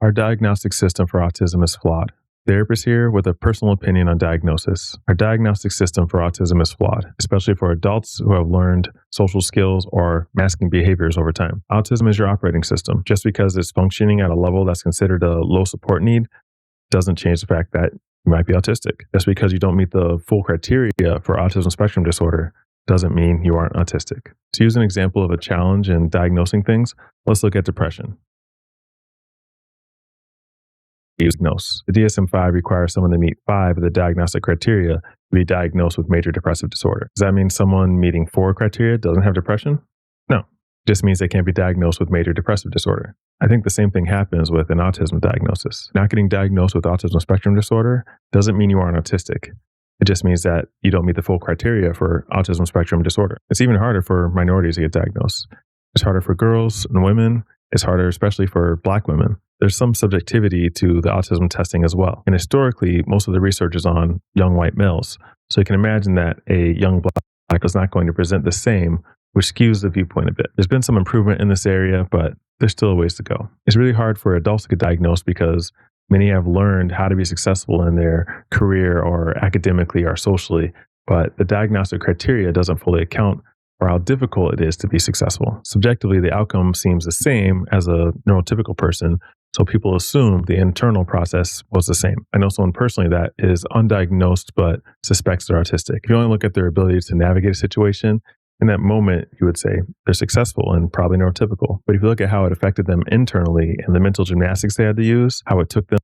Our diagnostic system for autism is flawed. Therapists here with a personal opinion on diagnosis. Our diagnostic system for autism is flawed, especially for adults who have learned social skills or masking behaviors over time. Autism is your operating system. Just because it's functioning at a level that's considered a low support need doesn't change the fact that you might be autistic. Just because you don't meet the full criteria for autism spectrum disorder doesn't mean you aren't autistic. To use an example of a challenge in diagnosing things, let's look at depression. Diagnose. The DSM-V requires someone to meet 5 of the diagnostic criteria to be diagnosed with major depressive disorder. Does that mean someone meeting 4 criteria doesn't have depression? No. It just means they can't be diagnosed with major depressive disorder. I think the same thing happens with an autism diagnosis. Not getting diagnosed with autism spectrum disorder doesn't mean you aren't autistic. It just means that you don't meet the full criteria for autism spectrum disorder. It's even harder for minorities to get diagnosed. It's harder for girls and women. It's harder especially for Black women. There's some subjectivity to the autism testing as well. And historically, most of the research is on young white males. So you can imagine that a young Black is not going to present the same, which skews the viewpoint a bit. There's been some improvement in this area, but there's still a ways to go. It's really hard for adults to get diagnosed because many have learned how to be successful in their career or academically or socially, but the diagnostic criteria doesn't fully account for how difficult it is to be successful. Subjectively, the outcome seems the same as a neurotypical person, so people assume the internal process was the same. I know someone personally that is undiagnosed but suspects they're autistic. If you only look at their ability to navigate a situation, in that moment, you would say they're successful and probably neurotypical. But if you look at how it affected them internally and the mental gymnastics they had to use, how it took them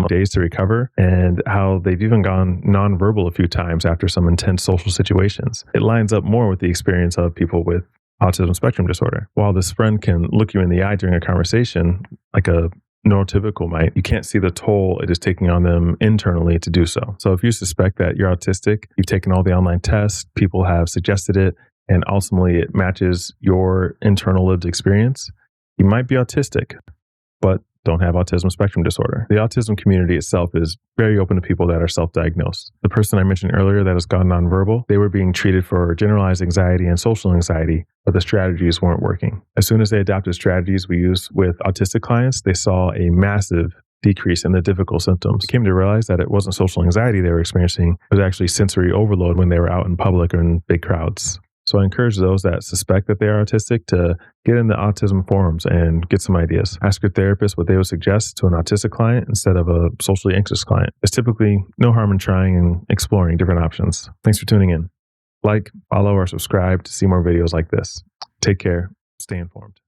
days to recover, and how they've even gone nonverbal a few times after some intense social situations, it lines up more with the experience of people with autism spectrum disorder. While this friend can look you in the eye during a conversation, like a neurotypical might, you can't see the toll it is taking on them internally to do so. So if you suspect that you're autistic, you've taken all the online tests, people have suggested it, and ultimately it matches your internal lived experience, you might be autistic, but don't have autism spectrum disorder. The autism community itself is very open to people that are self-diagnosed. The person I mentioned earlier that has gone nonverbal, they were being treated for generalized anxiety and social anxiety, but the strategies weren't working. As soon as they adopted strategies we use with autistic clients, they saw a massive decrease in the difficult symptoms. They came to realize that it wasn't social anxiety they were experiencing, it was actually sensory overload when they were out in public or in big crowds. So I encourage those that suspect that they are autistic to get in the autism forums and get some ideas. Ask your therapist what they would suggest to an autistic client instead of a socially anxious client. There's typically no harm in trying and exploring different options. Thanks for tuning in. Like, follow, or subscribe to see more videos like this. Take care. Stay informed.